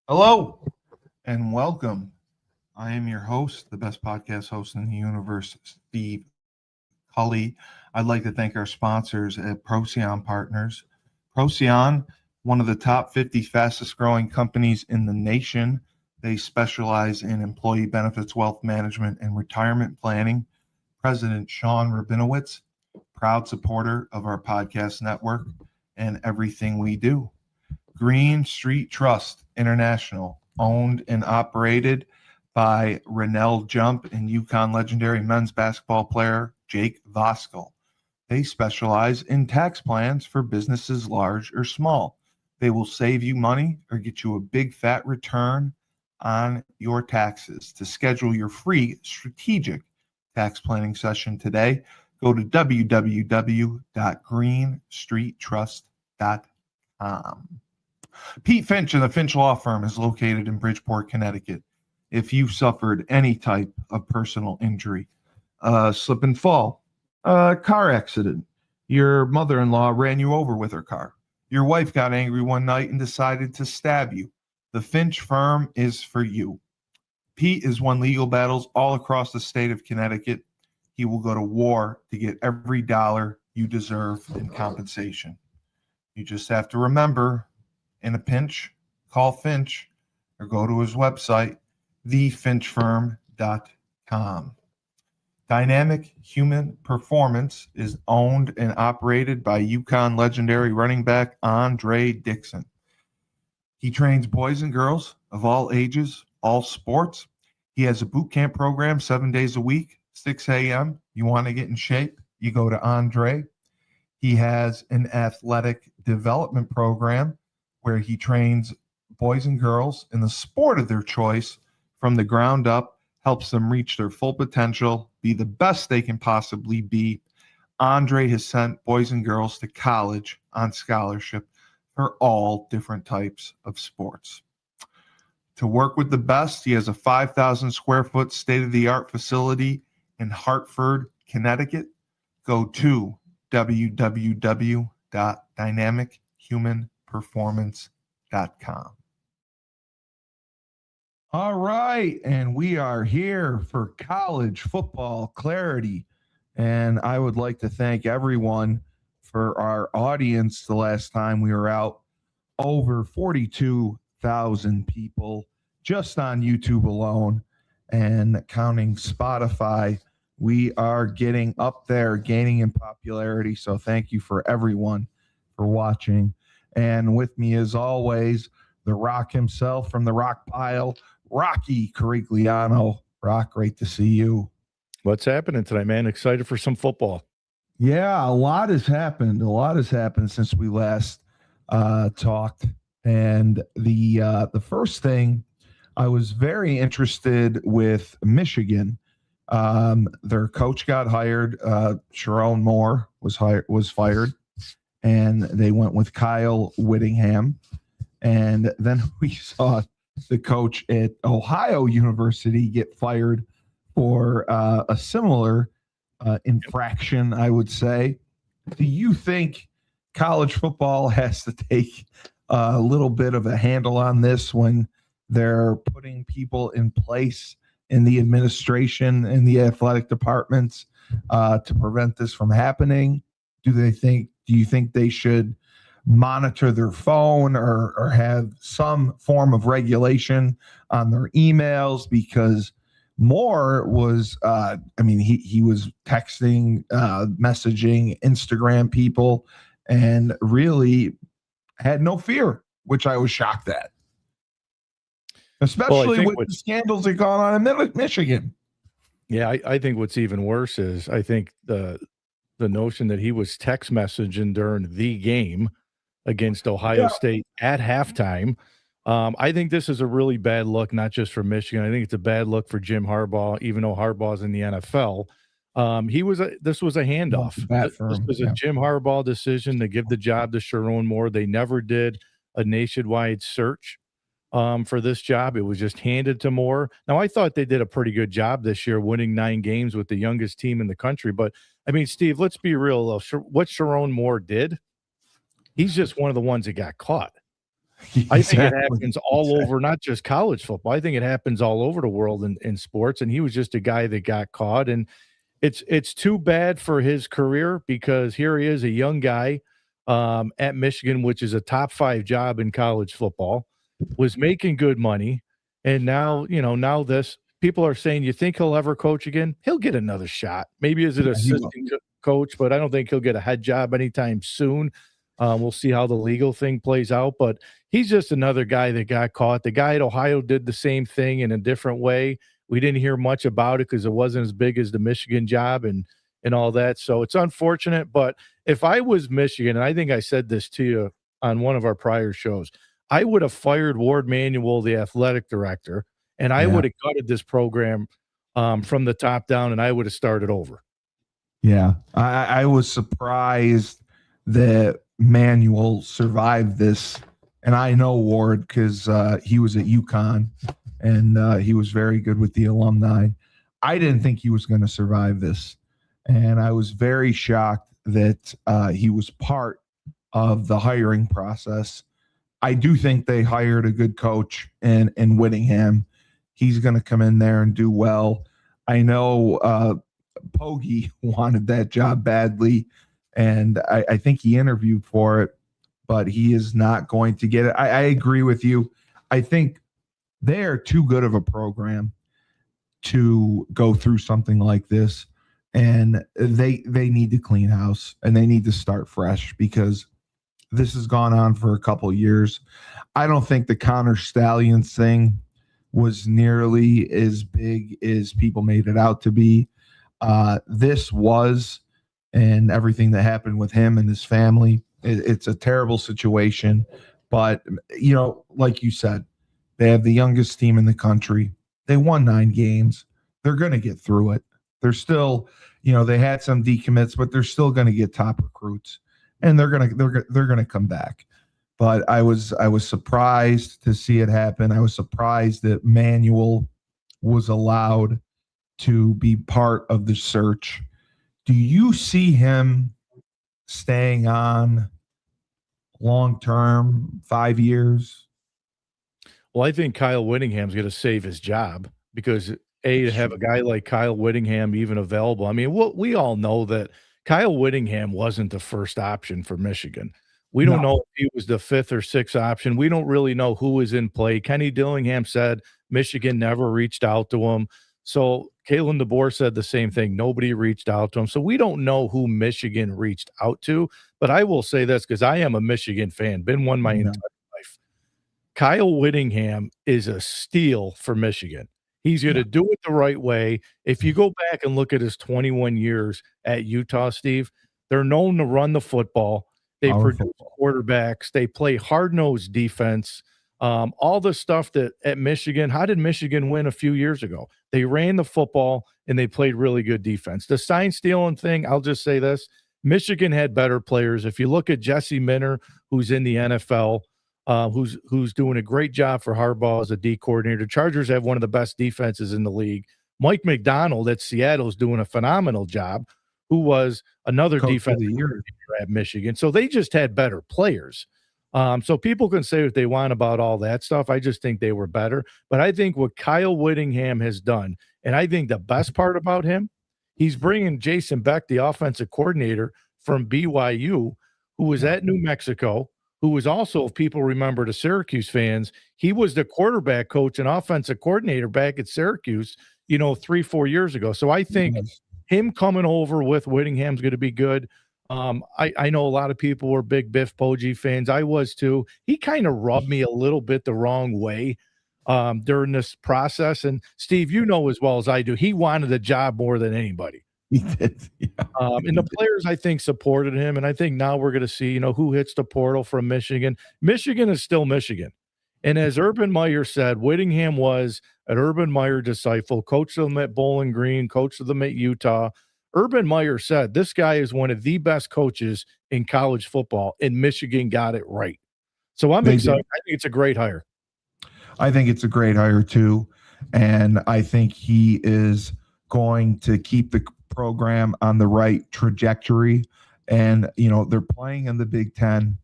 Hello and welcome. I am your host, the best podcast host in the universe, Steve Cully. I'd like to thank our sponsors at Procyon Partners. Procyon, one of the top 50 fastest growing companies in the nation. They specialize in employee benefits, wealth management, and retirement planning. President Sean Rabinowitz, proud supporter of our podcast network and everything we do. Green Street Trust International, owned and operated by Rennell Jump and UConn legendary men's basketball player Jake Voskuhl. They specialize in tax plans for businesses large or small. They will save you money or get you a big fat return on your taxes. To schedule your free strategic tax planning session today, go to www.greenstreettrust.com. Pete Finch and the Finch Law Firm is located in Bridgeport, Connecticut. If you've suffered any type of personal injury, slip and fall, car accident, your mother-in-law ran you over with her car, your wife got angry one night and decided to stab you, the Finch Firm is for you. Pete has won legal battles all across the state of Connecticut. He will go to war to get every dollar you deserve in compensation. You just have to remember, in a pinch, call Finch or go to his website, thefinchfirm.com. Dynamic Human Performance is owned and operated by UConn legendary running back Andre Dixon. He trains boys and girls of all ages, all sports. He has a boot camp program 7 days a week, 6 a.m. You want to get in shape, you go to Andre. He has an athletic development program where he trains boys and girls in the sport of their choice from the ground up, helps them reach their full potential, be the best they can possibly be. Andre has sent boys and girls to college on scholarship for all different types of sports. To work with the best, he has a 5,000 square foot state-of-the-art facility in Hartford, Connecticut. Go to www.dynamichumanperformance.com. All right, and we are here for college football clarity. And I would like to thank everyone for our audience the last time we were out. Over 42,000 people just on YouTube alone, and counting Spotify. We are getting up there, gaining in popularity. So thank you for everyone for watching. And with me, as always, the Rock himself from the Rock Pile, Rocky Corigliano. Rock, great to see you. What's happening today, man? Excited for some football. Yeah, a lot has happened. A lot has happened since we last talked. And the first thing, I was very interested with Michigan. Their coach got hired. Sharon Moore was fired, and they went with Kyle Whittingham. And then we saw the coach at Ohio University get fired for a similar infraction, I would say. Do you think college football has to take a little bit of a handle on this when they're putting people in place in the administration and the athletic departments to prevent this from happening? Do you think they should monitor their phone or have some form of regulation on their emails? Because Moore was, he was texting, messaging Instagram people, and really had no fear, which I was shocked at. Especially with the scandals that gone on in Michigan. Yeah, I think what's even worse is I think the notion that he was text messaging during the game against Ohio State at halftime. I think this is a really bad look, not just for Michigan. I think it's a bad look for Jim Harbaugh, even though Harbaugh's in the NFL. This was a handoff. This was a Jim Harbaugh decision to give the job to Sharon Moore. They never did a nationwide search for this job. It was just handed to Moore. Now, I thought they did a pretty good job this year, winning 9 games with the youngest team in the country. But, I mean, Steve, let's be real. What Sharon Moore did, he's just one of the ones that got caught. I think it happens all over, not just college football. I think it happens all over the world in sports, and he was just a guy that got caught, and it's too bad for his career because here he is, a young guy, at Michigan, which is a top 5 job in college football, was making good money, and now, now this people are saying, "You think he'll ever coach again?" He'll get another shot, maybe as an assistant coach, but I don't think he'll get a head job anytime soon. We'll see how the legal thing plays out, but he's just another guy that got caught. The guy at Ohio did the same thing in a different way. We didn't hear much about it because it wasn't as big as the Michigan job and all that. So it's unfortunate. But if I was Michigan, and I think I said this to you on one of our prior shows, I would have fired Ward Manuel, the athletic director, and I would have gutted this program from the top down, and I would have started over. Yeah, I was surprised that Manuel survived this, and I know Ward because he was at UConn, and he was very good with the alumni. I didn't think he was going to survive this, and I was very shocked that he was part of the hiring process. I do think they hired a good coach in Whittingham. He's going to come in there and do well. I know Poggi wanted that job badly, and I think he interviewed for it, but he is not going to get it. I agree with you. I think they are too good of a program to go through something like this, and they need to clean house, and they need to start fresh because this has gone on for a couple of years. I don't think the Connor Stallions thing was nearly as big as people made it out to be. This was, and everything that happened with him and his family, it's a terrible situation. But, like you said, they have the youngest team in the country. They won 9 games. They're going to get through it. They're still, they had some decommits, but they're still going to get top recruits, and they're going to come back. But I was surprised to see it happen. I was surprised that Manuel was allowed to be part of the search. Do you see him staying on long term, 5 years? Well, I think Kyle Whittingham's going to save his job because to have a guy like Kyle Whittingham even available. I mean, we all know that Kyle Whittingham wasn't the first option for Michigan. We don't know if he was the 5th or 6th option. We don't really know who was in play. Kenny Dillingham said Michigan never reached out to him. So Kalen DeBoer said the same thing. Nobody reached out to him. So we don't know who Michigan reached out to. But I will say this because I am a Michigan fan, been one my entire life. Kyle Whittingham is a steal for Michigan. He's going to do it the right way. If you go back and look at his 21 years at Utah, Steve, they're known to run the football. They produce quarterbacks. They play hard-nosed defense. All the stuff that at Michigan, how did Michigan win a few years ago? They ran the football, and they played really good defense. The sign-stealing thing, I'll just say this. Michigan had better players. If you look at Jesse Minter, who's in the NFL, who's doing a great job for Harbaugh as a D coordinator. Chargers have one of the best defenses in the league. Mike McDonald at Seattle is doing a phenomenal job, who was another defensive coordinator at Michigan. So they just had better players. So people can say what they want about all that stuff. I just think they were better. But I think what Kyle Whittingham has done, and I think the best part about him, he's bringing Jason Beck, the offensive coordinator from BYU, who was at New Mexico, who was also, if people remember, the Syracuse fans, he was the quarterback coach and offensive coordinator back at Syracuse, 3-4 years ago. So I think him coming over with Whittingham's going to be good. I know a lot of people were big Biff Poggi fans. I was too. He kind of rubbed me a little bit the wrong way during this process. And Steve, you know as well as I do, he wanted the job more than anybody. He did. Yeah, and the players, I think, supported him. And I think now we're going to see, who hits the portal from Michigan. Michigan is still Michigan. And as Urban Meyer said, Whittingham was an Urban Meyer disciple, coached them at Bowling Green, coached them at Utah. Urban Meyer said this guy is one of the best coaches in college football, and Michigan got it right. So I'm excited. I think it's a great hire. I think it's a great hire too. And I think he is going to keep the program on the right trajectory. And, they're playing in the Big Ten.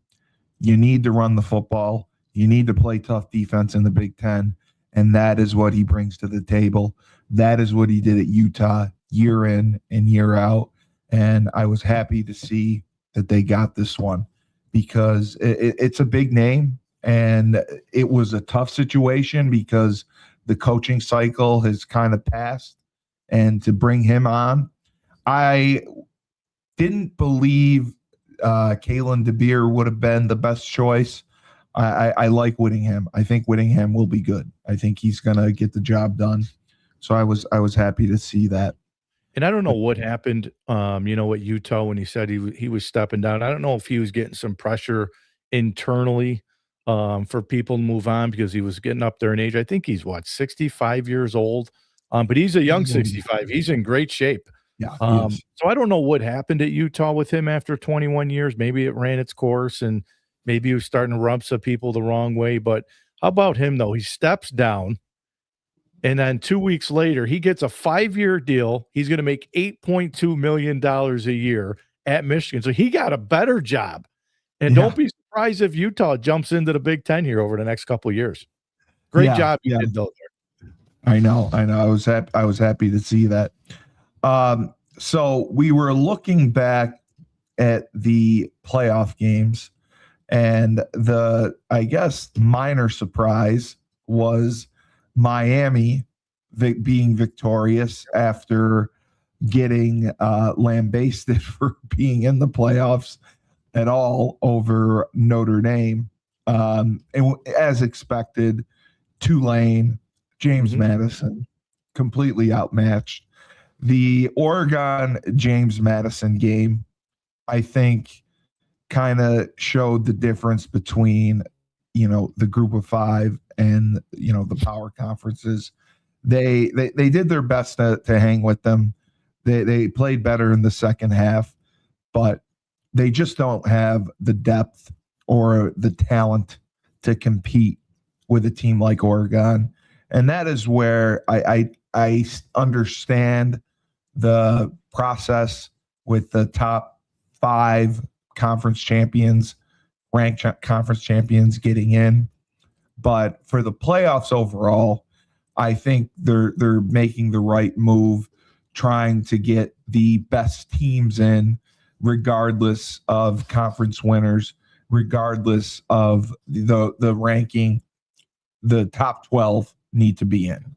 You need to run the football. You need to play tough defense in the Big Ten, and that is what he brings to the table. That is what he did at Utah year in and year out. And I was happy to see that they got this one because it's a big name, and it was a tough situation because the coaching cycle has kind of passed. And to bring him on, I didn't believe Kalen DeBeer would have been the best choice. I like Whittingham. I think Whittingham will be good. I think he's going to get the job done. So I was happy to see that. And I don't know what happened, at Utah when he said he was stepping down. I don't know if he was getting some pressure internally for people to move on because he was getting up there in age. I think he's 65 years old, but he's a young 65. He's in great shape. Yeah. So I don't know what happened at Utah with him after 21 years. Maybe it ran its course and maybe he was starting to rub some people the wrong way. But how about him, though? He steps down, and then 2 weeks later, he gets a 5-year deal. He's going to make $8.2 million a year at Michigan. So he got a better job. And don't be surprised if Utah jumps into the Big Ten here over the next couple of years. Great job you did, though, there. I know. I was happy to see that. So we were looking back at the playoff games, and I guess minor surprise was Miami being victorious after getting lambasted for being in the playoffs at all over Notre Dame. And as expected, Tulane, James Madison, completely outmatched. The Oregon James Madison game, I think, kind of showed the difference between, the group of five and, the power conferences. They did their best to hang with them. They played better in the second half, but they just don't have the depth or the talent to compete with a team like Oregon. And that is where I understand the process with the top 5 conference champions, ranked conference champions getting in. But for the playoffs overall, I think they're making the right move, trying to get the best teams in, regardless of conference winners, regardless of the ranking. The top 12 need to be in.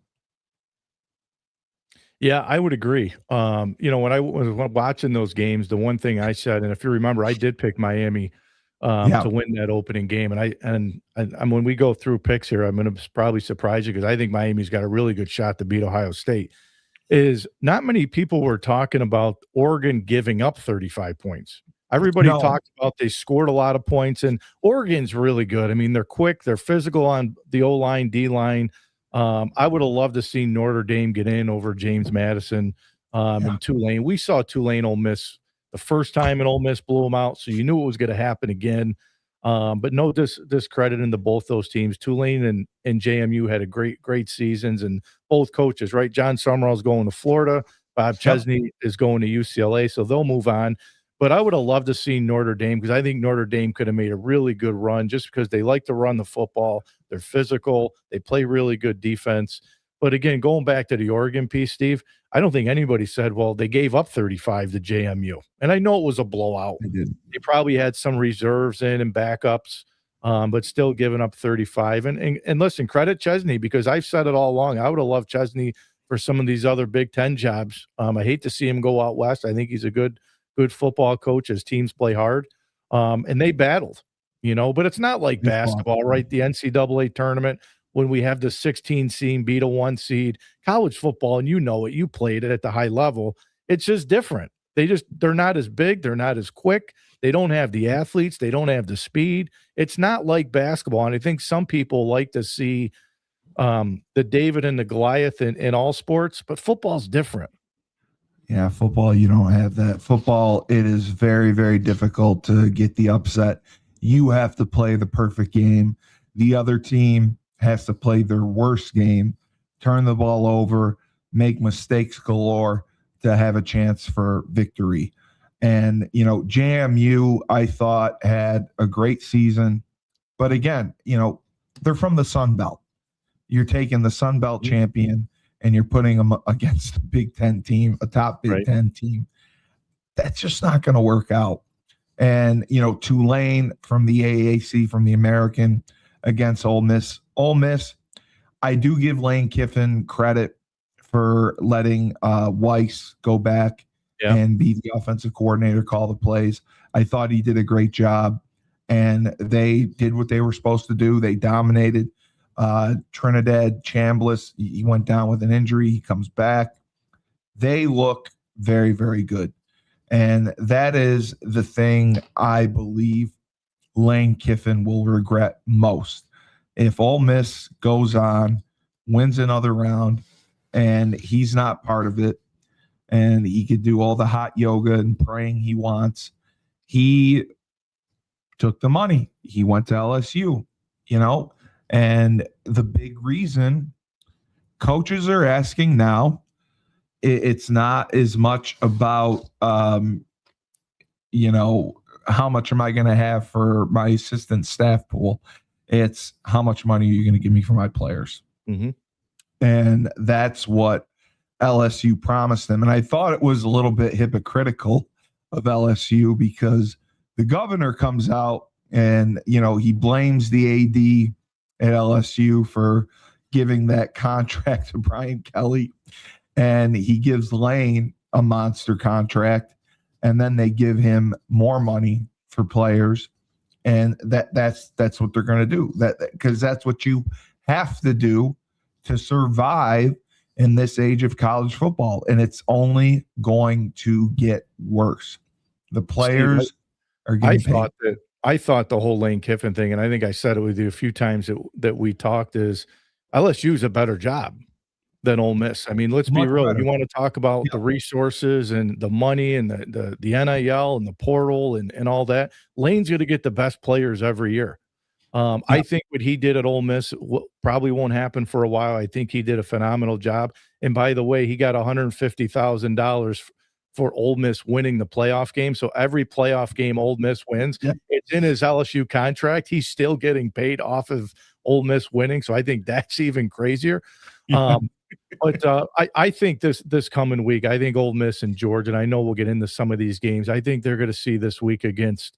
Yeah, I would agree. When I was watching those games, the one thing I said, and if you remember, I did pick Miami to win that opening game. And when we go through picks here, I'm going to probably surprise you because I think Miami's got a really good shot to beat Ohio State. Is not many people were talking about Oregon giving up 35 points. Everybody talked about they scored a lot of points, and Oregon's really good. I mean, they're quick, they're physical on the O-line, D-line. I would have loved to see Notre Dame get in over James Madison and Tulane. We saw Tulane Ole Miss the first time, and Ole Miss blew them out, so you knew it was going to happen again. But no discredit into both those teams. Tulane and JMU had a great seasons, and both coaches, right? John Summerall's going to Florida. Bob Chesney is going to UCLA, so they'll move on. But I would have loved to see Notre Dame because I think Notre Dame could have made a really good run just because they like to run the football. They're physical. They play really good defense. But again, going back to the Oregon piece, Steve, I don't think anybody said, well, they gave up 35 to JMU. And I know it was a blowout. They probably had some reserves in and backups, but still giving up 35. And listen, credit Chesney because I've said it all along. I would have loved Chesney for some of these other Big Ten jobs. I hate to see him go out west. I think he's a good football coach as teams play hard. And they battled, but it's not like basketball, right? The NCAA tournament, when we have the 16 seed beat a 1 seed, college football, and you played it at the high level. It's just different. They're not as big. They're not as quick. They don't have the athletes. They don't have the speed. It's not like basketball. And I think some people like to see the David and the Goliath in all sports, but football's different. Yeah, football, you don't have that. Football, it is very, very difficult to get the upset. You have to play the perfect game. The other team has to play their worst game, turn the ball over, make mistakes galore to have a chance for victory. And, JMU, I thought, had a great season. But again, they're from the Sun Belt. You're taking the Sun Belt champion and you're putting them against a Big Ten team, a top Big Ten team. That's just not going to work out. And, Tulane from the AAC, from the American, against Ole Miss. Ole Miss, I do give Lane Kiffin credit for letting Weiss go back and be the offensive coordinator, call the plays. I thought he did a great job, and they did what they were supposed to do. They dominated. Trinidad Chambliss, he went down with an injury. He comes back. They look very, very good. And that is the thing I believe Lane Kiffin will regret most. If Ole Miss goes on, wins another round, and he's not part of it, and he could do all the hot yoga and praying he wants, he took the money. He went to LSU, and the big reason coaches are asking now, it's not as much about, how much am I going to have for my assistant staff pool? It's how much money are you going to give me for my players? Mm-hmm. And that's what LSU promised them. And I thought it was a little bit hypocritical of LSU because the governor comes out and, he blames the AD at LSU for giving that contract to Brian Kelly. And he gives Lane a monster contract, and then they give him more money for players, and that's what they're going to do. Because that's what you have to do to survive in this age of college football, and it's only going to get worse. The players are getting paid. I thought the whole Lane Kiffin thing, and I think I said it with you a few times that we talked, is LSU's a better job than Ole Miss. I mean, let's be real. Better. You want to talk about the resources and the money and the NIL and the portal and all that. Lane's going to get the best players every year. I think what he did at Ole Miss probably won't happen for a while. I think he did a phenomenal job. And by the way, he got $150,000 for Ole Miss winning the playoff game. So every playoff game Ole Miss wins, it's in his LSU contract. He's still getting paid off of Ole Miss winning. So I think that's even crazier. But I think this coming week, I think Ole Miss and Georgia, and I know we'll get into some of these games, I think they're going to see this week against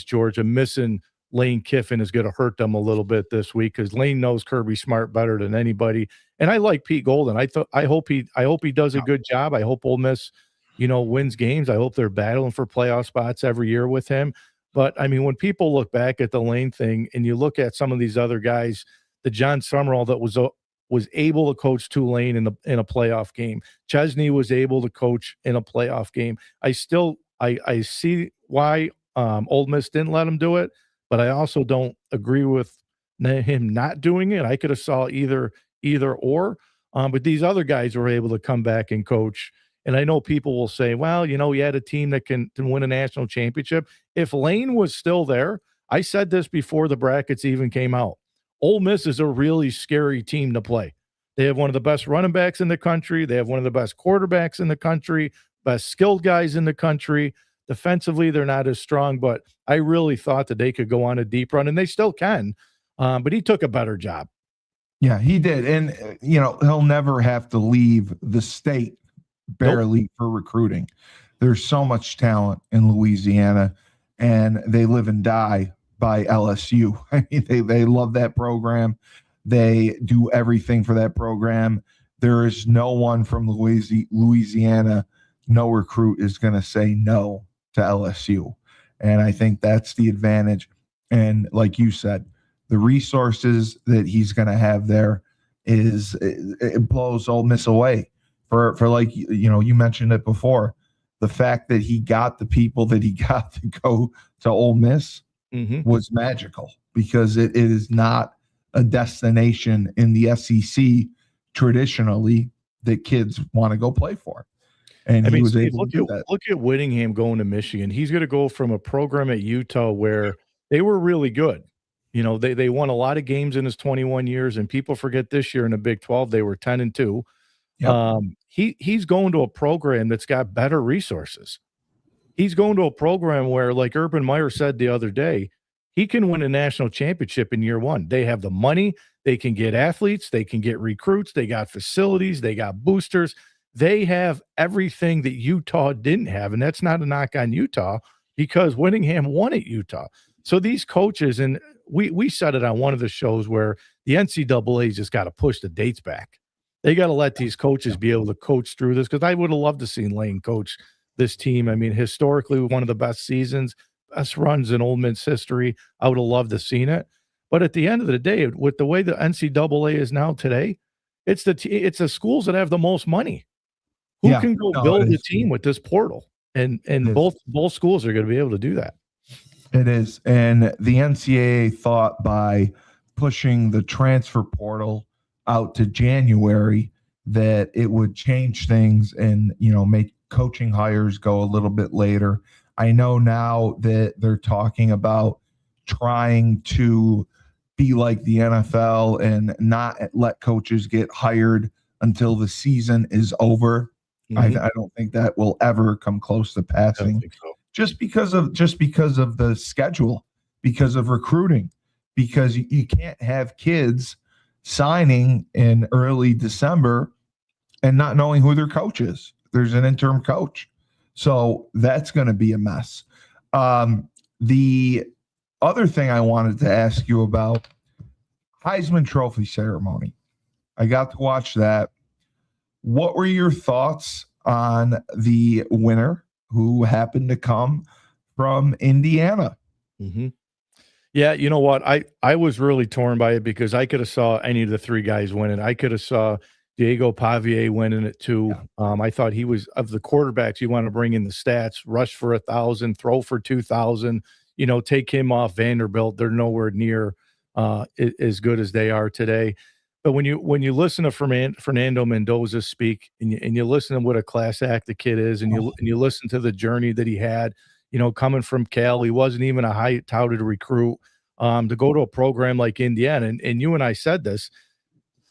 Georgia. Missing Lane Kiffin is going to hurt them a little bit this week because Lane knows Kirby Smart better than anybody. And I like Pete Golden. I hope he does a good job. I hope Ole Miss, wins games. I hope they're battling for playoff spots every year with him. But I mean, when people look back at the Lane thing and you look at some of these other guys, the John Summerall that was able to coach Tulane in a playoff game. Chesney was able to coach in a playoff game. I see why Ole Miss didn't let him do it, but I also don't agree with him not doing it. I could have saw either or, but these other guys were able to come back and coach. And I know people will say, well, he had a team that can win a national championship. If Lane was still there, I said this before the brackets even came out, Ole Miss is a really scary team to play. They have one of the best running backs in the country. They have one of the best quarterbacks in the country, best skilled guys in the country. Defensively, they're not as strong, but I really thought that they could go on a deep run, and they still can. But he took a better job. Yeah, he did. And, he'll never have to leave the state barely for recruiting. There's so much talent in Louisiana, and they live and die by LSU. I mean, they love that program. They do everything for that program. There is no one from Louisiana, no recruit is going to say no to LSU. And I think that's the advantage. And like you said, the resources that he's going to have there it blows Ole Miss away. For like, you mentioned it before, the fact that he got the people that he got to go to Ole Miss was magical because it is not a destination in the SEC traditionally that kids want to go play for. And he was able to do that. Look at Whittingham going to Michigan. He's going to go from a program at Utah where they were really good. They won a lot of games in his 21 years, and people forget this year in the Big 12 they were 10-2. Yep. He's going to a program that's got better resources. He's going to a program where, like Urban Meyer said the other day, he can win a national championship in year one. They have the money. They can get athletes. They can get recruits. They got facilities. They got boosters. They have everything that Utah didn't have. And that's not a knock on Utah because Whittingham won at Utah. So these coaches, and we said it on one of the shows where the NCAA just got to push the dates back. They got to let these coaches be able to coach through this because I would have loved to see Lane coach this team. I mean, historically, one of the best seasons, best runs in Ole Miss history. I would have loved to seen it. But at the end of the day, with the way the NCAA is now today, it's the schools that have the most money. Who can go build a team with this portal? And both schools are going to be able to do that. It is. And the NCAA thought by pushing the transfer portal out to January that it would change things and, make coaching hires go a little bit later. I know now that they're talking about trying to be like the NFL and not let coaches get hired until the season is over. Mm-hmm. I don't think that will ever come close to passing. I don't think so. Just because of the schedule, because of recruiting, because you can't have kids signing in early December and not knowing who their coach is. There's an interim coach. So that's going to be a mess. The other thing I wanted to ask you about, Heisman Trophy ceremony. I got to watch that. What were your thoughts on the winner who happened to come from Indiana? Mm-hmm. Yeah, you know what? I was really torn by it because I could have saw any of the three guys winning. I could have saw Diego Pavia winning it too. Yeah. I thought he was, of the quarterbacks, you want to bring in the stats, rush for 1,000, throw for 2,000, take him off Vanderbilt. They're nowhere near as good as they are today. But when you listen to Fernando Mendoza speak and you listen to what a class act the kid is, and you listen to the journey that he had, coming from Cal, he wasn't even a high touted recruit, to go to a program like Indiana. And you and I said this,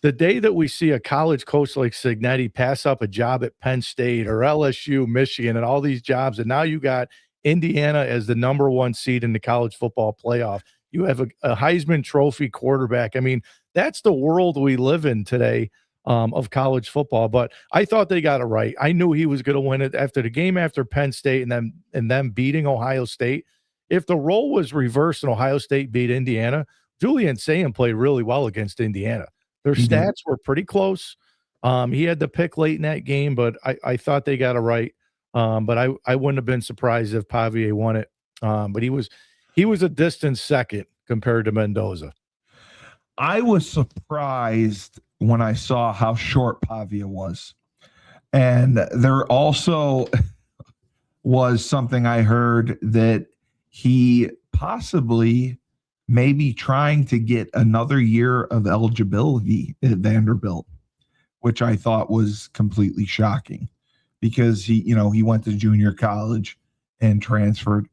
the day that we see a college coach like Cignetti pass up a job at Penn State or LSU, Michigan, and all these jobs, and now you got Indiana as the number one seed in the college football playoff. You have a Heisman Trophy quarterback. I mean, that's the world we live in today, of college football. But I thought they got it right. I knew he was going to win it after the game after Penn State and then beating Ohio State. If the role was reversed and Ohio State beat Indiana, Julian Sayin played really well against Indiana. Their stats were pretty close. He had the pick late in that game, but I thought they got it right. But I wouldn't have been surprised if Pavia won it. But he was a distant second compared to Mendoza. I was surprised when I saw how short Pavia was. And there also was something I heard that he possibly may be trying to get another year of eligibility at Vanderbilt, which I thought was completely shocking because he went to junior college and transferred.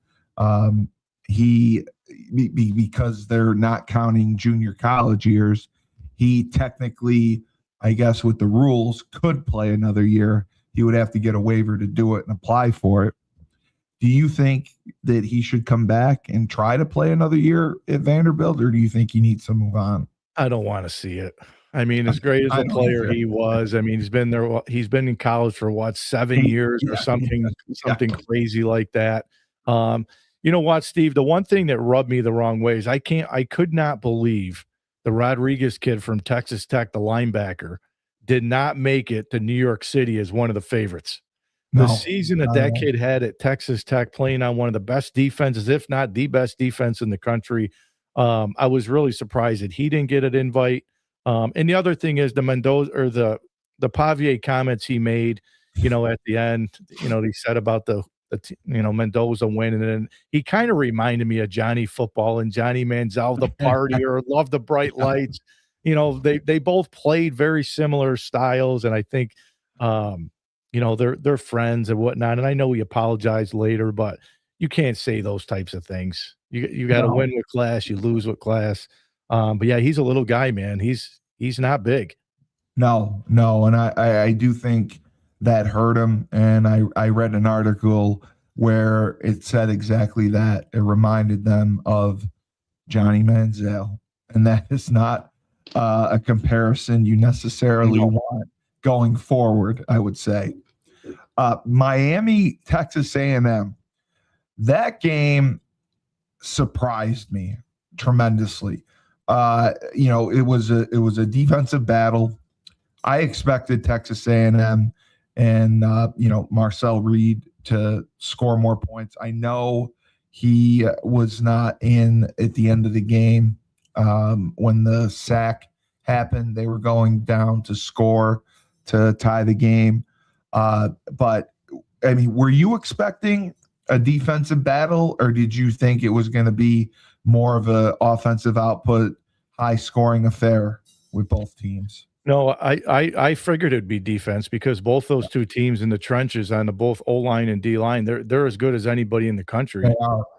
Because they're not counting junior college years, he technically, I guess with the rules, could play another year. He would have to get a waiver to do it and apply for it. Do you think that he should come back and try to play another year at Vanderbilt, or do you think he needs to move on? I don't want to see it. I mean, as great as a player he was, I mean, he's been there. He's been in college for 7 years or something crazy like that. You know what, Steve? The one thing that rubbed me the wrong way is I could not believe the Rodriguez kid from Texas Tech, the linebacker, did not make it to New York City as one of the favorites. The season that kid had at Texas Tech, playing on one of the best defenses, if not the best defense in the country, I was really surprised that he didn't get an invite. And the other thing is the Mendoza or the Pavia comments he made, at the end, he said about the Mendoza winning, and he kind of reminded me of Johnny Football and Johnny Manziel, the partier, love the bright lights. They both played very similar styles, and I think they're friends and whatnot. And I know he apologized later, but you can't say those types of things. You got to win with class, you lose with class. But yeah, he's a little guy, man. He's not big. No, and I do think that hurt him. And I read an article where it said exactly that. It reminded them of Johnny Manziel, and that is not a comparison you necessarily want going forward, I would say. Miami, Texas A&M, that game surprised me tremendously. It was a defensive battle. I expected Texas A&M and Marcel Reed to score more points. I know he was not in at the end of the game when the sack happened. They were going down to score to tie the game. But I mean, were you expecting a defensive battle, or did you think it was going to be more of an offensive output, high scoring affair with both teams? No, I figured it'd be defense because both those two teams in the trenches on the both O-line and D-line, they're as good as anybody in the country.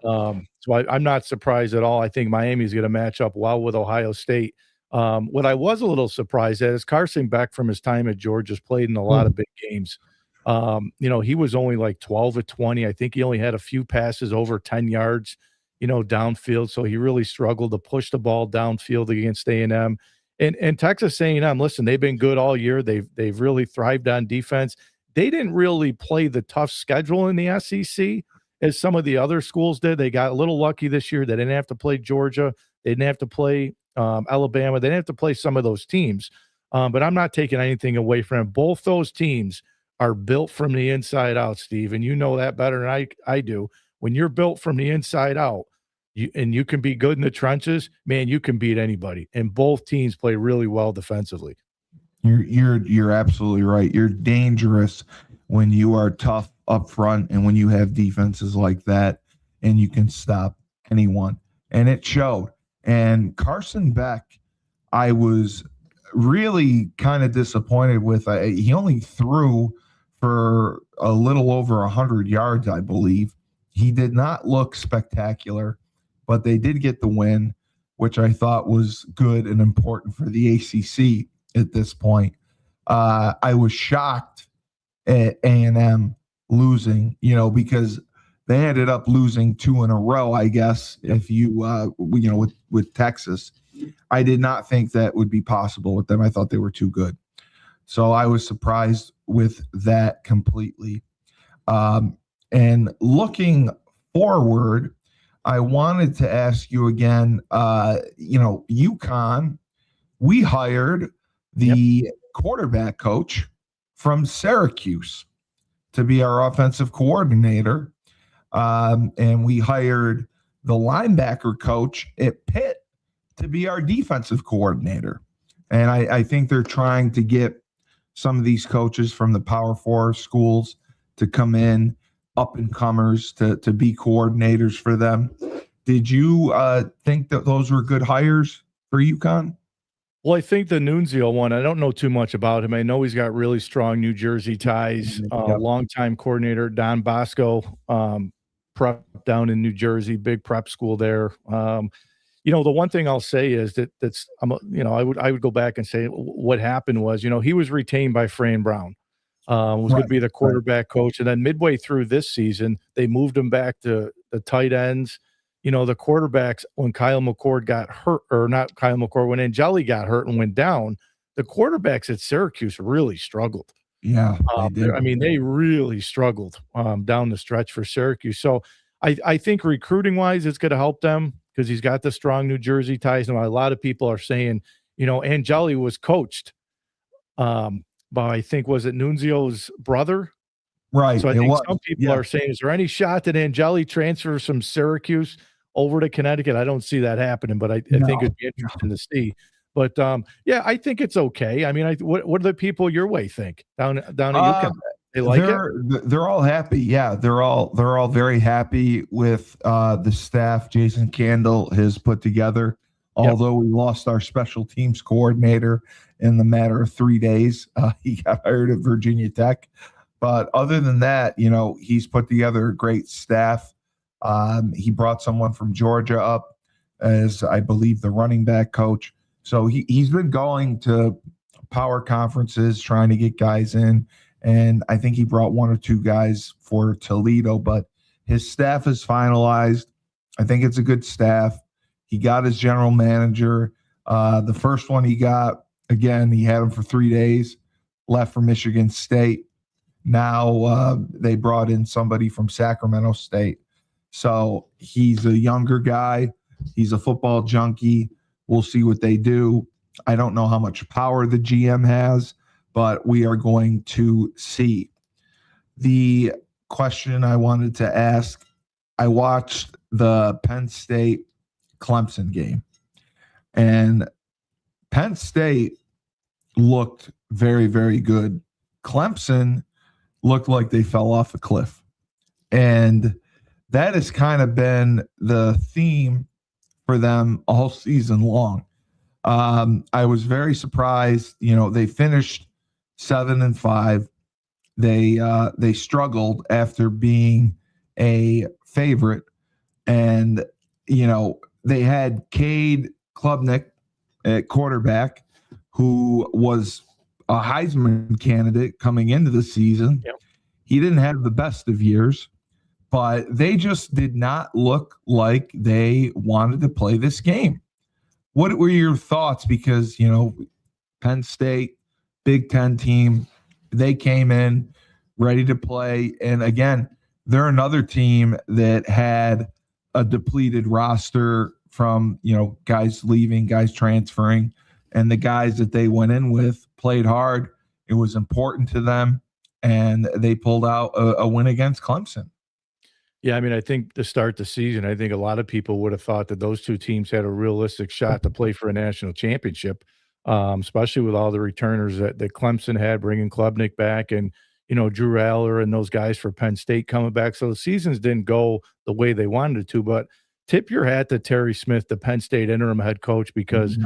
So I'm not surprised at all. I think Miami's going to match up well with Ohio State. What I was a little surprised at is Carson Beck from his time at Georgia's played in a lot of big games. He was only like 12 of 20. I think he only had a few passes over 10 yards, downfield. So he really struggled to push the ball downfield against A&M. And Texas A&M, listen, they've been good all year. They've really thrived on defense. They didn't really play the tough schedule in the SEC as some of the other schools did. They got a little lucky this year. They didn't have to play Georgia. They didn't have to play Alabama. They didn't have to play some of those teams. But I'm not taking anything away from them. Both those teams are built from the inside out, Steve, and you know that better than I do. When you're built from the inside out, you can be good in the trenches, man, you can beat anybody. And both teams play really well defensively. You're absolutely right. You're dangerous when you are tough up front and when you have defenses like that and you can stop anyone. And it showed. And Carson Beck, I was really kind of disappointed with. He only threw for a little over 100 yards, I believe. He did not look spectacular, but they did get the win, which I thought was good and important for the ACC at this point. I was shocked at A&M losing, because they ended up losing 2 in a row, I guess, if with Texas. I did not think that would be possible with them. I thought they were too good. So I was surprised with that completely. And looking forward, I wanted to ask you again, UConn, we hired the quarterback coach from Syracuse to be our offensive coordinator. And we hired the linebacker coach at Pitt to be our defensive coordinator. And I think they're trying to get some of these coaches from the Power 4 schools to come in, up-and-comers, to be coordinators for them. Did you think that those were good hires for UConn? Well, I think the Nunzio one, I don't know too much about him. I know he's got really strong New Jersey ties. Longtime coordinator, Don Bosco, prep down in New Jersey, big prep school there. The one thing I'll say is I would go back and say what happened was, he was retained by Fran Brown. Was going to be the quarterback coach. And then midway through this season, they moved him back to the tight ends. The quarterbacks, when Kyle McCord got hurt, or not Kyle McCord, when Angeli got hurt and went down, the quarterbacks at Syracuse really struggled. Yeah, they did. They really struggled down the stretch for Syracuse. So I think recruiting-wise, it's going to help them because he's got the strong New Jersey ties. And a lot of people are saying, Angeli was coached by, I think, was it Nunzio's brother? Right. So I think some people are saying, is there any shot that Angeli transfers from Syracuse over to Connecticut? I don't see that happening, but I think it'd be interesting to see. But I think it's okay. I mean, what do the people your way think down at UConn? They like it? They're all happy. Yeah, they're all very happy with the staff Jason Candle has put together. Although we lost our special teams coordinator in the matter of 3 days, he got hired at Virginia Tech. But other than that, he's put together a great staff. He brought someone from Georgia up as, I believe, the running back coach. So he's been going to power conferences, trying to get guys in. And I think he brought 1 or 2 guys for Toledo, but his staff is finalized. I think it's a good staff. He got his general manager. The first one he got, again, he had him for 3 days, left for Michigan State. Now they brought in somebody from Sacramento State. So he's a younger guy. He's a football junkie. We'll see what they do. I don't know how much power the GM has, but we are going to see. The question I wanted to ask, I watched the Penn State Clemson game, and Penn State looked very, very good. Clemson looked like they fell off a cliff. And that has kind of been the theme for them all season long. I was very surprised. They finished 7-5. They struggled after being a favorite, and they had Cade Klubnik at quarterback, who was a Heisman candidate coming into the season. Yep. He didn't have the best of years, but they just did not look like they wanted to play this game. What were your thoughts? Because, Penn State, Big Ten team, they came in ready to play. And again, they're another team that had a depleted roster from, guys leaving, guys transferring, and the guys that they went in with played hard. It was important to them, and they pulled out a win against Clemson. Yeah, I mean, I think to start the season, I think a lot of people would have thought that those two teams had a realistic shot to play for a national championship, especially with all the returners that Clemson had, bringing Klubnik back and, Drew Aller and those guys for Penn State coming back. So the seasons didn't go the way they wanted it to. But tip your hat to Terry Smith, the Penn State interim head coach, because,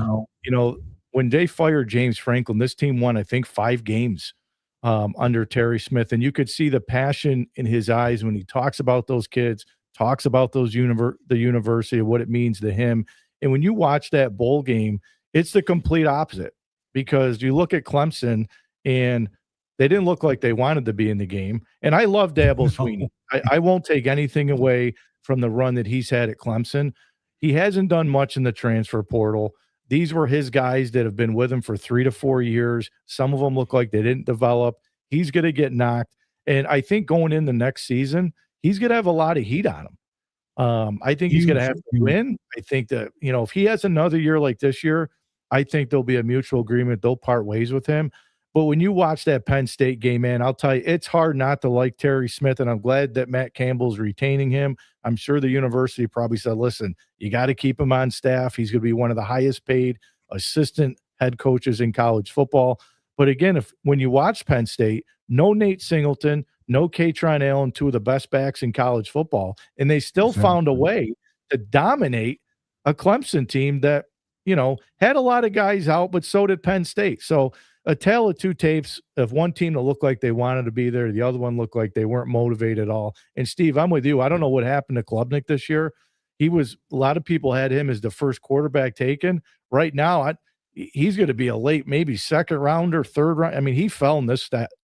when they fired James Franklin, this team won, I think, 5 games under Terry Smith. And you could see the passion in his eyes when he talks about those kids, talks about those the university, what it means to him. And when you watch that bowl game, it's the complete opposite, because you look at Clemson and they didn't look like they wanted to be in the game. And I love Dabo Swinney. I won't take anything away from the run that he's had at Clemson. He hasn't done much in the transfer portal. These were his guys that have been with him for 3 to 4 years. Some of them look like they didn't develop. He's going to get knocked. And I think going in the next season, he's going to have a lot of heat on him. I think he's going to have to win. I think that, if he has another year like this year, I think there'll be a mutual agreement. They'll part ways with him. But when you watch that Penn State game, man, I'll tell you, it's hard not to like Terry Smith, and I'm glad that Matt Campbell's retaining him. I'm sure the university probably said, listen, you got to keep him on staff. He's going to be one of the highest paid assistant head coaches in college football. But again, when you watch Penn State, no Nate Singleton, no Katron Allen, 2 of the best backs in college football, and they still found a way to dominate a Clemson team that, had a lot of guys out, but so did Penn State. So a tale of 2 tapes of one team that looked like they wanted to be there. The other one looked like they weren't motivated at all. And Steve, I'm with you. I don't know what happened to Klubnik this year. A lot of people had him as the first quarterback taken. Right now, he's going to be a late, maybe second rounder, third round. I mean, he fell in this draft.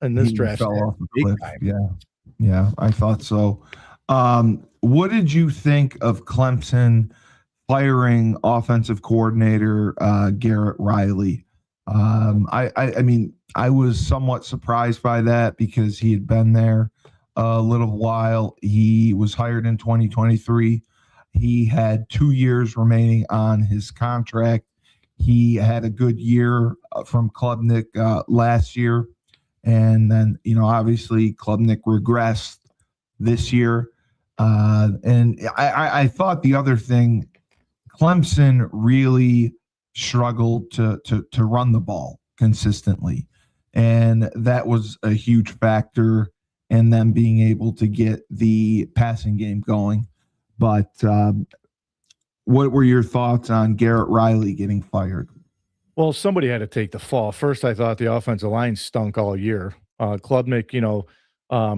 Fell off the cliff. Yeah, I thought so. What did you think of Clemson firing offensive coordinator Garrett Riley? I mean, I was somewhat surprised by that because he had been there a little while. He was hired in 2023. He had 2 years remaining on his contract. He had a good year from Klubnik last year. And then, obviously Klubnik regressed this year. And I thought the other thing, Clemson really struggled to run the ball consistently. And that was a huge factor in them being able to get the passing game going. But what were your thoughts on Garrett Riley getting fired? Well, somebody had to take the fall. First, I thought the offensive line stunk all year. Klubnik,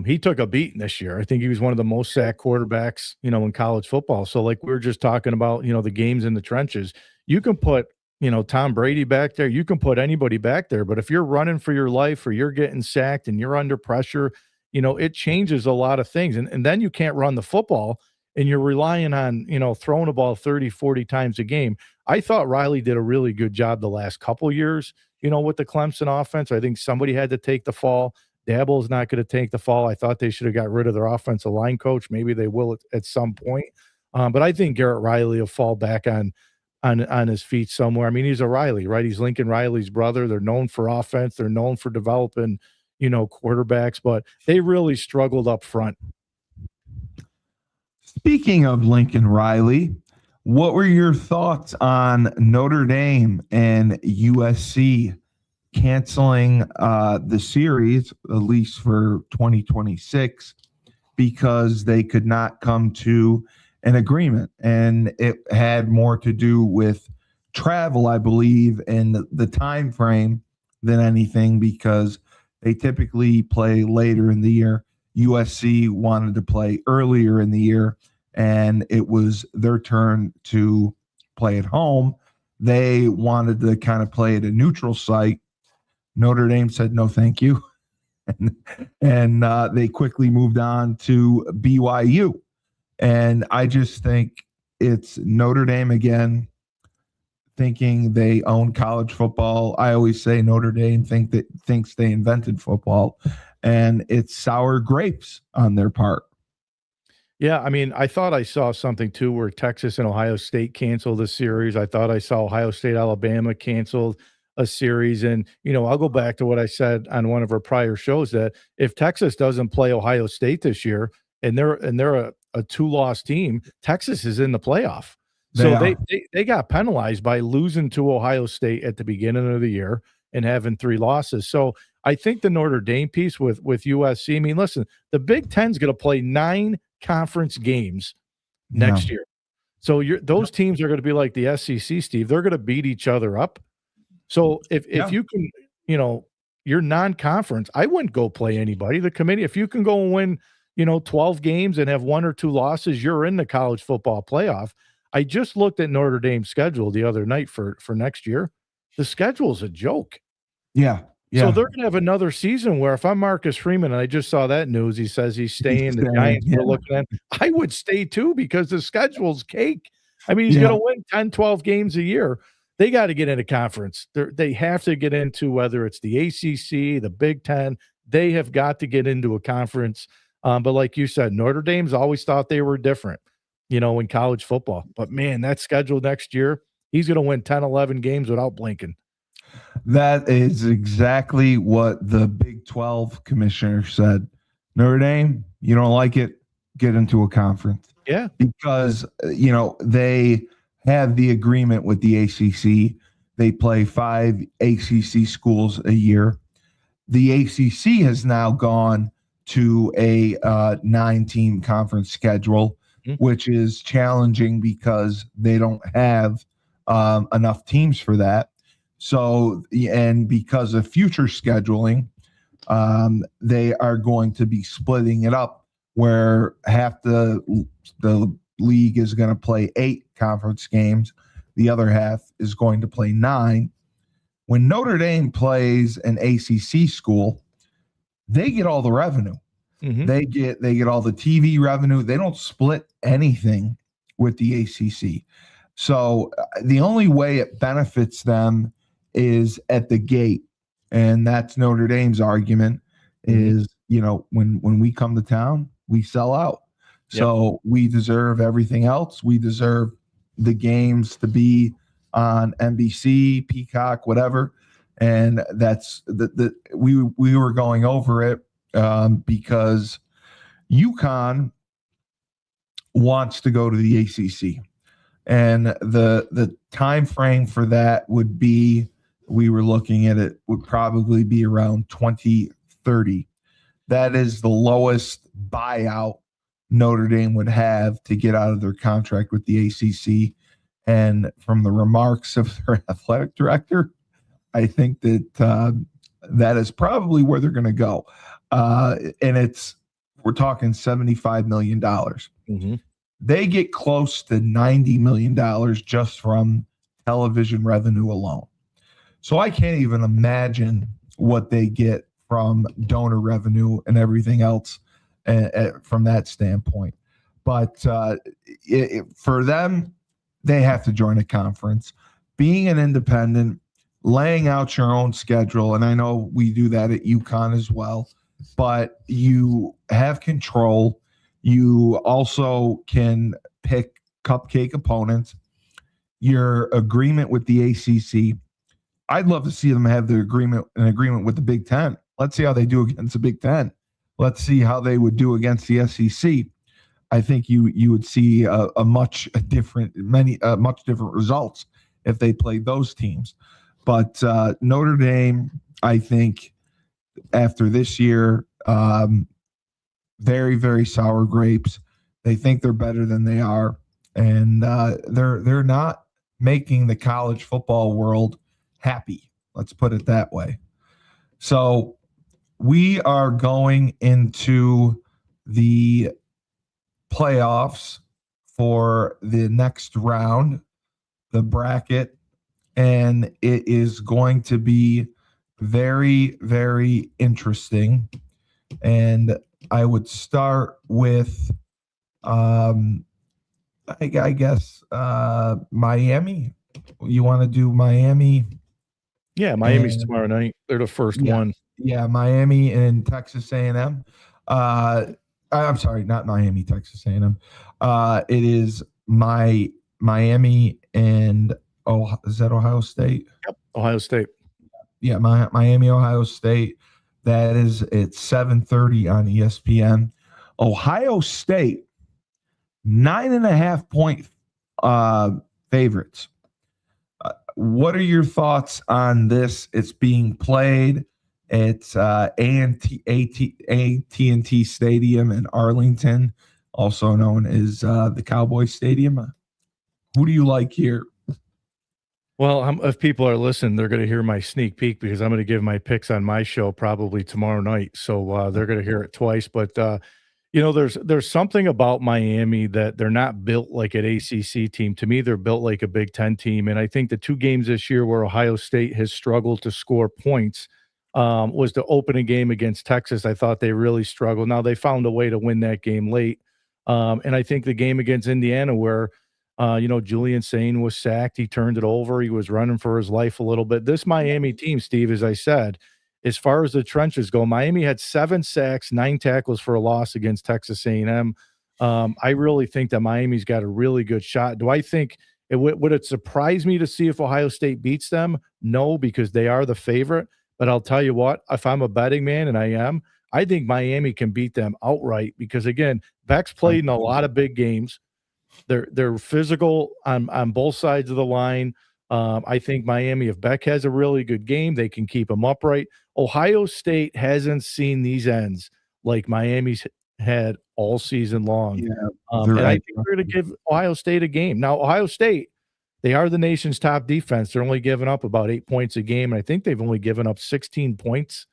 he took a beating this year. I think he was one of the most sacked quarterbacks, in college football. So like we were just talking about, the games in the trenches, you can put, Tom Brady back there, you can put anybody back there. But if you're running for your life or you're getting sacked and you're under pressure, it changes a lot of things. And then you can't run the football. and you're relying on, throwing the ball 30, 40 times a game. I thought Riley did a really good job the last couple years, with the Clemson offense. I think somebody had to take the fall. Daboll's not going to take the fall. I thought they should have got rid of their offensive line coach. Maybe they will at some point. But I think Garrett Riley will fall back on his feet somewhere. I mean, he's a Riley, right? He's Lincoln Riley's brother. They're known for offense. They're known for developing, quarterbacks, but they really struggled up front. Speaking of Lincoln Riley, what were your thoughts on Notre Dame and USC canceling the series, at least for 2026, because they could not come to an agreement? And it had more to do with travel, I believe, and the time frame than anything, because they typically play later in the year. USC wanted to play earlier in the year, and it was their turn to play at home. They wanted to kind of play at a neutral site. Notre Dame said, no, thank you. and they quickly moved on to BYU. And I just think it's Notre Dame again, thinking they own college football. I always say Notre Dame thinks they invented football, and it's sour grapes on their part. Yeah, I mean, I thought I saw something too where Texas and Ohio State canceled a series. I thought I saw Ohio State, Alabama canceled a series. And, I'll go back to what I said on one of our prior shows, that if Texas doesn't play Ohio State this year and they're a two-loss team, Texas is in the playoff. So they got penalized by losing to Ohio State at the beginning of the year and having 3 losses. So I think the Notre Dame piece with USC, I mean, listen, the Big Ten's going to play 9 conference games next year. So those teams are going to be like the SEC, Steve. They're going to beat each other up. So if you can, you're non-conference, I wouldn't go play anybody. The committee, if you can go and win, 12 games and have 1 or 2 losses, you're in the college football playoff. I just looked at Notre Dame's schedule the other night for next year. The schedule's a joke. Yeah. So they're going to have another season where if I'm Marcus Freeman, and I just saw that news, he says he's staying, the Giants are looking at, I would stay too, because the schedule's cake. I mean, he's going to win 10, 12 games a year. They got to get into conference. They have to get into, whether it's the ACC, the Big Ten, they have got to get into a conference. But like you said, Notre Dame's always thought they were different, in college football. But, man, that schedule next year, he's going to win 10, 11 games without blinking. That is exactly what the Big 12 commissioner said. Notre Dame, you don't like it, get into a conference. Yeah. Because, they have the agreement with the ACC. They play 5 ACC schools a year. The ACC has now gone to a 9-team conference schedule, which is challenging because they don't have enough teams for that. So, and because of future scheduling, they are going to be splitting it up, where half the league is going to play 8 conference games. The other half is going to play 9. When Notre Dame plays an ACC school, they get all the revenue. Mm-hmm. They get all the TV revenue. They don't split anything with the ACC. So the only way it benefits them is at the gate. And that's Notre Dame's argument is, when we come to town, we sell out. Yep. So we deserve everything else. We deserve the games to be on NBC, Peacock, whatever. And that's we were going over it because UConn wants to go to the ACC. And the time frame for that would be, we were looking at it, would probably be around 2030. That is the lowest buyout Notre Dame would have to get out of their contract with the ACC. And from the remarks of their athletic director, I think that that is probably where they're going to go. And we're talking $75 million. Mm-hmm. They get close to $90 million just from television revenue alone. So I can't even imagine what they get from donor revenue and everything else from that standpoint. But for them, they have to join a conference. Being an independent, laying out your own schedule, and I know we do that at UConn as well, but you have control. You also can pick cupcake opponents. Your agreement with the ACC, I'd love to see them have an agreement with the Big Ten. Let's see how they do against the Big Ten. Let's see how they would do against the SEC. I think you would see much different results if they played those teams. But Notre Dame, I think, after this year, very, very sour grapes. They think they're better than they are, and they're not making the college football world happy. Let's put it that way. So we are going into the playoffs for the next round, the bracket, and it is going to be very, very interesting. And I would start with, I guess, Miami. You want to do Miami? Yeah, Miami's tomorrow night. They're the first one. Yeah, Miami and Texas A&M. I'm sorry, not Miami, Texas A&M. It is Miami and is that Ohio State? Yep, Ohio State. Yeah, Miami, Ohio State. That is at 7:30 on ESPN. Ohio State, 9.5 point favorites. What are your thoughts on this? It's being played at AT&T Stadium in Arlington, also known as the Cowboy Stadium. Who do you like here? Well, if people are listening, they're going to hear my sneak peek because I'm going to give my picks on my show probably tomorrow night. So they're going to hear it twice. But there's something about Miami that they're not built like an ACC team. To me, they're built like a Big Ten team. And I think the two games this year where Ohio State has struggled to score points was the opening game against Texas. I thought they really struggled. Now they found a way to win that game late. And I think the game against Indiana where Julian Sain was sacked. He turned it over. He was running for his life a little bit. This Miami team, Steve, as I said, as far as the trenches go, Miami had 7 sacks, 9 tackles for a loss against Texas A&M. I really think that Miami's got a really good shot. Do I think would it surprise me to see if Ohio State beats them? No, because they are the favorite. But I'll tell you what, if I'm a betting man, and I am, I think Miami can beat them outright because, again, Beck's played in a lot of big games. They're physical on both sides of the line. I think Miami, if Beck has a really good game, they can keep him upright. Ohio State hasn't seen these ends like Miami's had all season long. Yeah, and I think we're going to give Ohio State a game. Now, Ohio State, they are the nation's top defense. They're only giving up about 8 points a game, and I think they've only given up 16 points,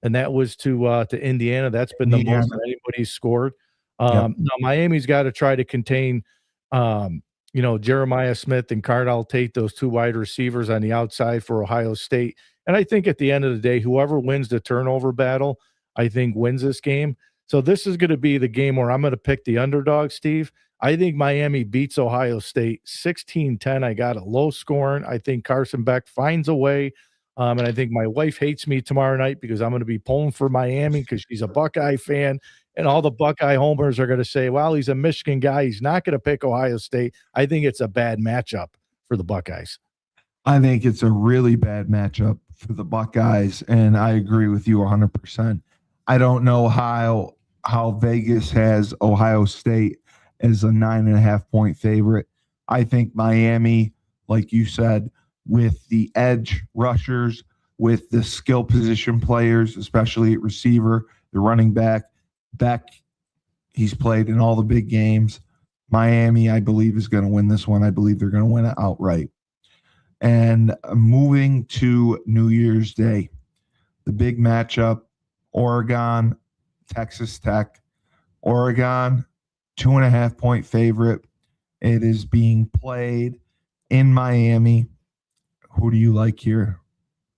and that was to Indiana. That's been the most anybody's scored. Now, Miami's got to try to contain Jeremiah Smith and Cardell Tate, those two wide receivers on the outside for Ohio State. And I think at the end of the day, whoever wins the turnover battle, I think wins this game. So this is going to be the game where I'm going to pick the underdog, Steve. I think Miami beats Ohio State 16-10. I got a low scoring. I think Carson Beck finds a way. And I think my wife hates me tomorrow night because I'm going to be pulling for Miami because she's a Buckeye fan. And all the Buckeye homers are going to say, well, he's a Michigan guy. He's not going to pick Ohio State. I think it's a bad matchup for the Buckeyes. I think it's a really bad matchup for the Buckeyes, and I agree with you 100%. I don't know how Vegas has Ohio State as a 9.5 point favorite. I think Miami, like you said, with the edge rushers, with the skill position players, especially at receiver, the running back, Beck, he's played in all the big games. Miami, I believe, is going to win this one. I believe they're going to win it outright. And moving to New Year's Day, the big matchup, Oregon, Texas Tech. Oregon, 2.5 point favorite. It is being played in Miami. Who do you like here?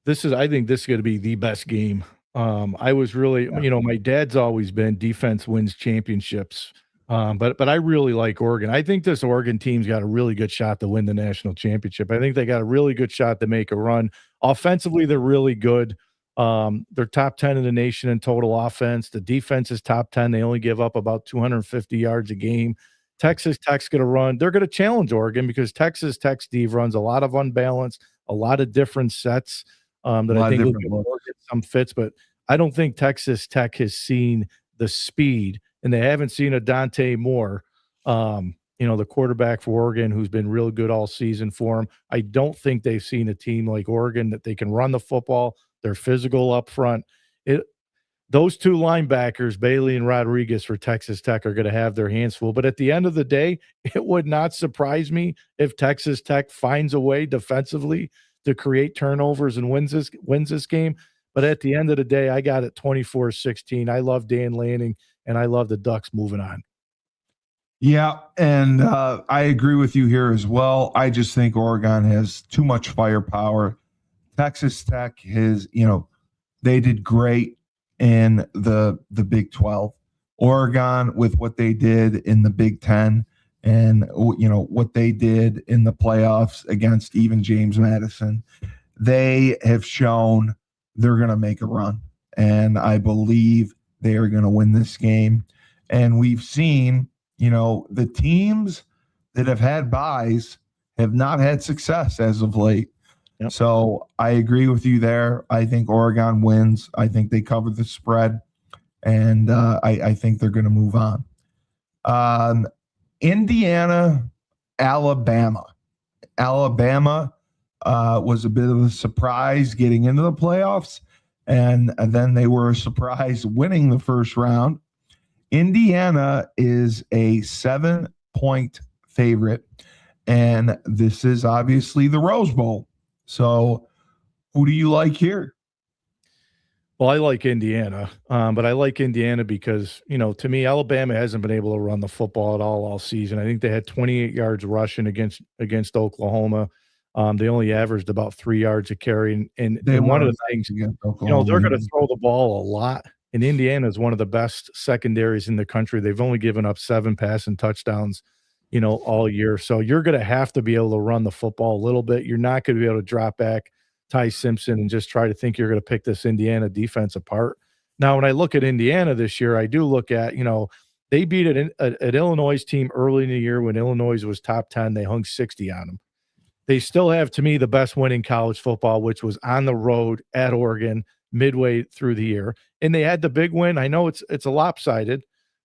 I think this is going to be the best game. I was really, my dad's always been defense wins championships. But I really like Oregon. I think this Oregon team's got a really good shot to win the national championship. I think they got a really good shot to make a run. Offensively, they're really good. They're top 10 in the nation in total offense. The defense is top 10. They only give up about 250 yards a game. Texas Tech's going to run. They're going to challenge Oregon because Texas Tech, Steve, runs a lot of unbalanced, a lot of different sets that I think will give Oregon some fits. But I don't think Texas Tech has seen the speed, and they haven't seen a Dante Moore, the quarterback for Oregon, who's been real good all season for them. I don't think they've seen a team like Oregon that they can run the football. They're physical up front. Those two linebackers, Bailey and Rodriguez for Texas Tech, are going to have their hands full. But at the end of the day, it would not surprise me if Texas Tech finds a way defensively to create turnovers and wins this game. But at the end of the day, I got it 24-16. I love Dan Lanning, and I love the Ducks moving on. Yeah, and I agree with you here as well. I just think Oregon has too much firepower. Texas Tech they did great in the Big 12. Oregon, with what they did in the Big 10 and what they did in the playoffs against even James Madison, they have shown they're going to make a run. And I believe they are going to win this game. And we've seen, the teams that have had byes have not had success as of late. Yep. So I agree with you there. I think Oregon wins. I think they cover the spread, and I think they're going to move on. Indiana, Alabama. Alabama was a bit of a surprise getting into the playoffs, and then they were a surprise winning the first round. Indiana is a 7-point favorite, and this is obviously the Rose Bowl. So who do you like here? Well, I like Indiana, but I like Indiana because, to me, Alabama hasn't been able to run the football at all season. I think they had 28 yards rushing against Oklahoma. They only averaged about 3 yards a carry. And one of the things, they're going to throw the ball a lot. And Indiana is one of the best secondaries in the country. They've only given up 7 passing touchdowns, all year. So you're going to have to be able to run the football a little bit. You're not going to be able to drop back Ty Simpson and just try to think you're going to pick this Indiana defense apart. Now, when I look at Indiana this year, I do look at, they beat an Illinois team early in the year when Illinois was top 10. They hung 60 on them. They still have, to me, the best win in college football, which was on the road at Oregon midway through the year. And they had the big win. I know it's a lopsided,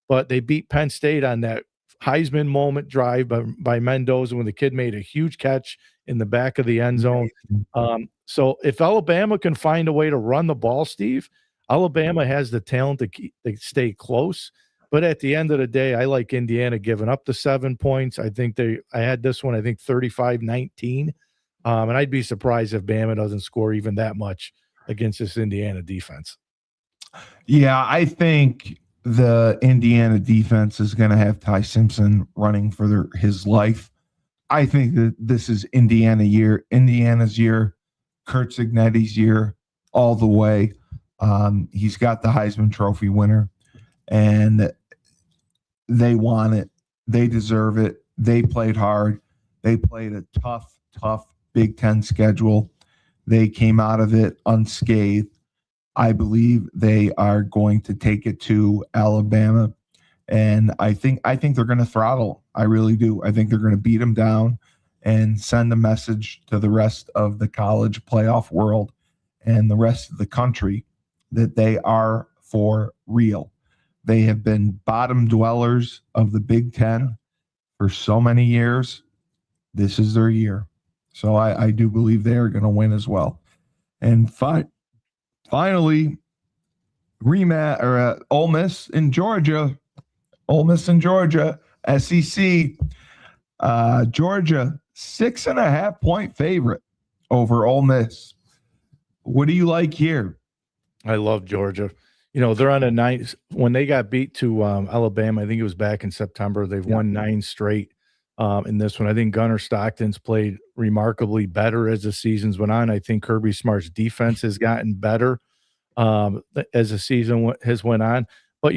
but they beat Penn State on that Heisman moment drive by Mendoza when the kid made a huge catch in the back of the end zone. So if Alabama can find a way to run the ball, Steve, Alabama has the talent to stay close. But at the end of the day, I like Indiana giving up the 7 points. I had this one, 35-19. And I'd be surprised if Bama doesn't score even that much against this Indiana defense. Yeah, I think the Indiana defense is going to have Ty Simpson running for his life. I think that this is Indiana's year, Kurt Cignetti's year, all the way. He's got the Heisman Trophy winner, and they want it. They deserve it. They played hard. They played a tough Big Ten schedule. They came out of it unscathed. I believe they are going to take it to Alabama, and I think they're going to throttle. I really do. I think they're going to beat them down and send a message to the rest of the college playoff world and the rest of the country that they are for real. They have been bottom dwellers of the Big Ten for so many years. This is their year. So I do believe they are going to win as well. And finally, rematch or Ole Miss in Georgia. Ole Miss in Georgia, SEC. Georgia, 6.5-point favorite over Ole Miss. What do you like here? I love Georgia. They're on a 9. When they got beat to Alabama, I think it was back in September. They've won 9 straight in this one. I think Gunnar Stockton's played remarkably better as the seasons went on. I think Kirby Smart's defense has gotten better as the season has went on. But,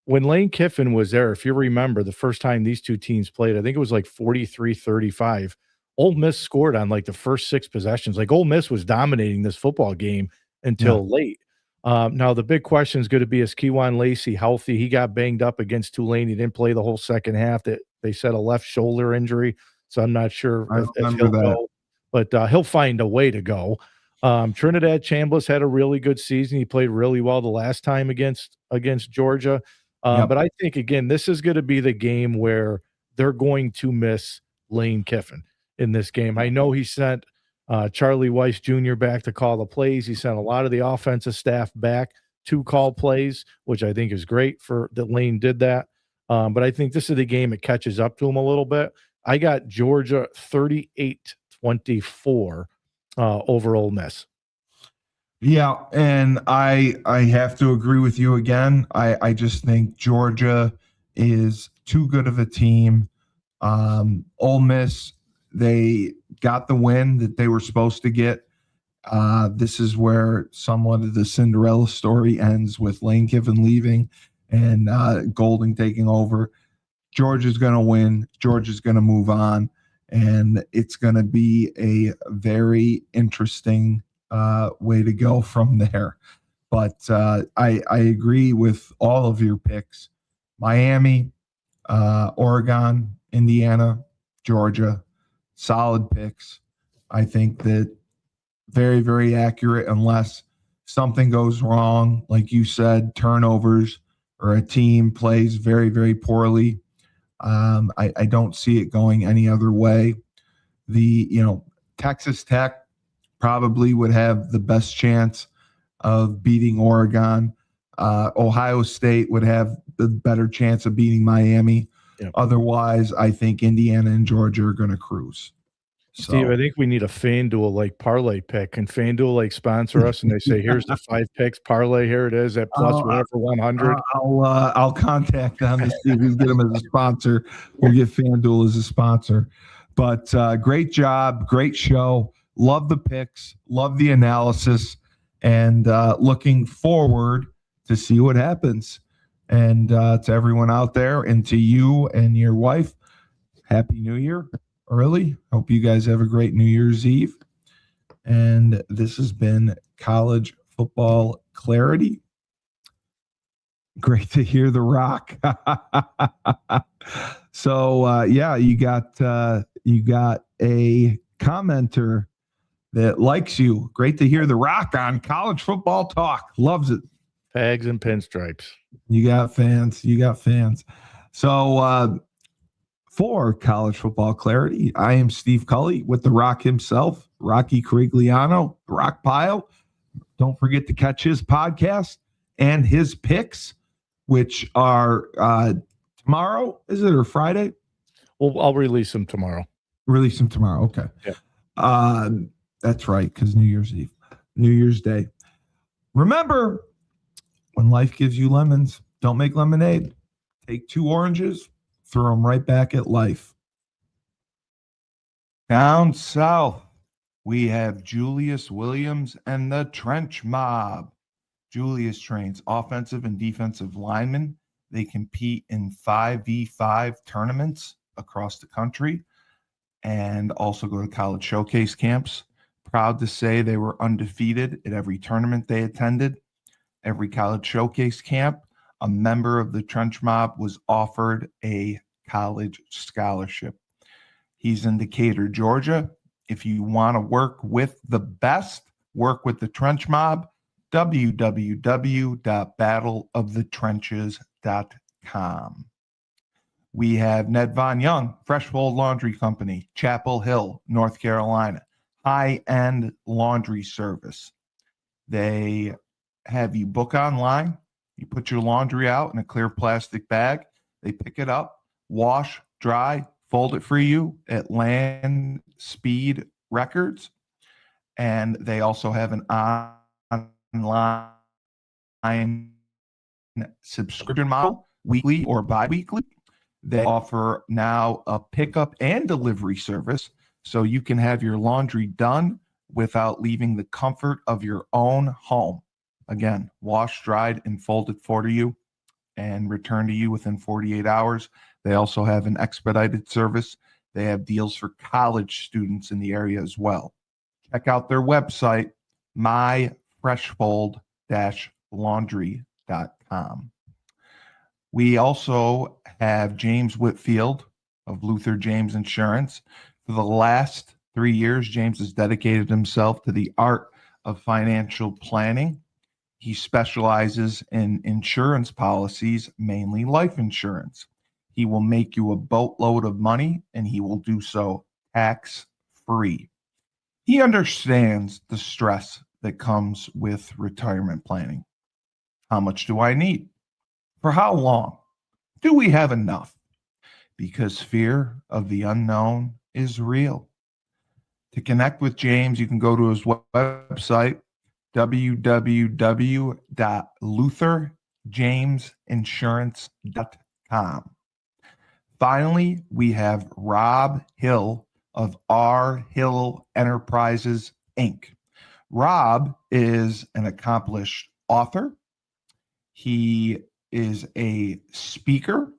when Lane Kiffin was there, if you remember the first time these two teams played, I think it was like 43-35. Ole Miss scored on like the first 6 possessions. Like Ole Miss was dominating this football game until late. Now the big question is going to be, is Kejuan Lacey healthy? He got banged up against Tulane. He didn't play the whole second half. That they said a left shoulder injury, so I'm not sure if he'll go, but he'll find a way to go. Trinidad Chambliss had a really good season. He played really well the last time against Georgia. But I think, again, this is going to be the game where they're going to miss Lane Kiffin in this game. I know he sent Charlie Weiss Jr. back to call the plays. He sent a lot of the offensive staff back to call plays, which I think is great that Lane did that. But I think this is the game that catches up to him a little bit. I got Georgia 38-24 over Ole Miss. Yeah, and I have to agree with you again. I just think Georgia is too good of a team. Ole Miss, they got the win that they were supposed to get. This is where somewhat of the Cinderella story ends, with Lane Kiffin leaving and Golding taking over. Georgia's going to win. Georgia's going to move on, and it's going to be a very interesting way to go from there. But I agree with all of your picks. Miami, Oregon, Indiana, Georgia, solid picks. I think that very, very accurate, unless something goes wrong, like you said, turnovers, or a team plays very, very poorly. I don't see it going any other way. Texas Tech probably would have the best chance of beating Oregon. Ohio State would have the better chance of beating Miami. Yep. Otherwise, I think Indiana and Georgia are going to cruise. Steve, I think we need a FanDuel parlay pick. Can FanDuel sponsor us? And they say, here's the 5 picks parlay. Here it is at plus whatever 100. I'll contact them to see if we can get them as a sponsor. We'll get FanDuel as a sponsor. But great job, great show. Love the picks, love the analysis, and looking forward to see what happens. And to everyone out there, and to you and your wife, Happy New Year early. Hope you guys have a great New Year's Eve. And this has been College Football Clarity. Great to hear The Rock. So you got a commenter that likes you. Great to hear The Rock on College Football Talk. Loves it. Tags and pinstripes. You got fans. So for College Football Clarity, I am Steve Cully with The Rock himself, Rocky Corigliano, Rock Pile. Don't forget to catch his podcast and his picks, which are tomorrow. Is it, or Friday? Well, I'll release them tomorrow. Okay. Yeah. That's right, because New Year's Day. Remember, when life gives you lemons, don't make lemonade. Take 2 oranges, throw them right back at life. Down south, we have Julius Williams and the Trench Mob. Julius trains offensive and defensive linemen. They compete in 5v5 tournaments across the country and also go to college showcase camps. Proud to say they were undefeated at every tournament they attended. Every college showcase camp, a member of the Trench Mob was offered a college scholarship. He's in Decatur, Georgia. If you want to work with the best, work with the Trench Mob, www.battleofthetrenches.com. We have Ned Von Young, Freshfold Laundry Company, Chapel Hill, North Carolina. High-end laundry service. They have you book online. You put your laundry out in a clear plastic bag. They pick it up, wash, dry, fold it for you at Land Speed Records. And they also have an online subscription model, weekly or bi-weekly. They offer now a pickup and delivery service, so you can have your laundry done without leaving the comfort of your own home. Again, washed, dried, and folded for you and return to you within 48 hours. They also have an expedited service. They have deals for college students in the area as well. Check out their website, myfreshfold-laundry.com. We also have James Whitfield of Luther James Insurance. For the last 3 years, James has dedicated himself to the art of financial planning. He specializes in insurance policies, mainly life insurance. He will make you a boatload of money, and he will do so tax-free. He understands the stress that comes with retirement planning. How much do I need? For how long? Do we have enough? Because fear of the unknown is real. To connect with James, you can go to his website, www.lutherjamesinsurance.com. Finally, we have Rob Hill of R. Hill Enterprises, Inc. Rob is an accomplished author. He is a speaker,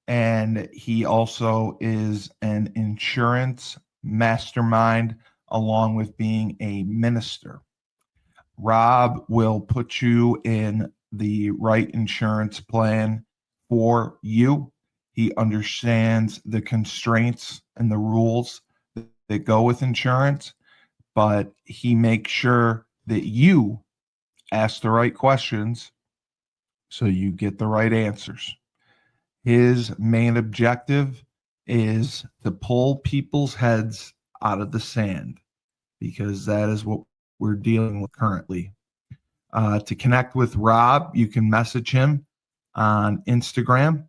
and he also is an insurance mastermind, along with being a minister. Rob will put you in the right insurance plan for you. He understands the constraints and the rules that go with insurance, but he makes sure that you ask the right questions so you get the right answers. His main objective is to pull people's heads out of the sand, because that is what we're dealing with currently. To connect with Rob, you can message him on Instagram,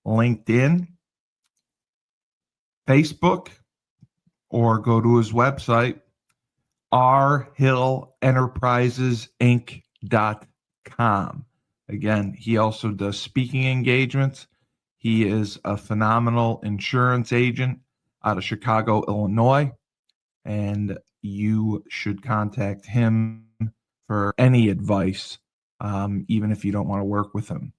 LinkedIn, Facebook, or go to his website, rhillenterprisesinc.com. Again, he also does speaking engagements. He is a phenomenal insurance agent out of Chicago, Illinois, and you should contact him for any advice, even if you don't want to work with him.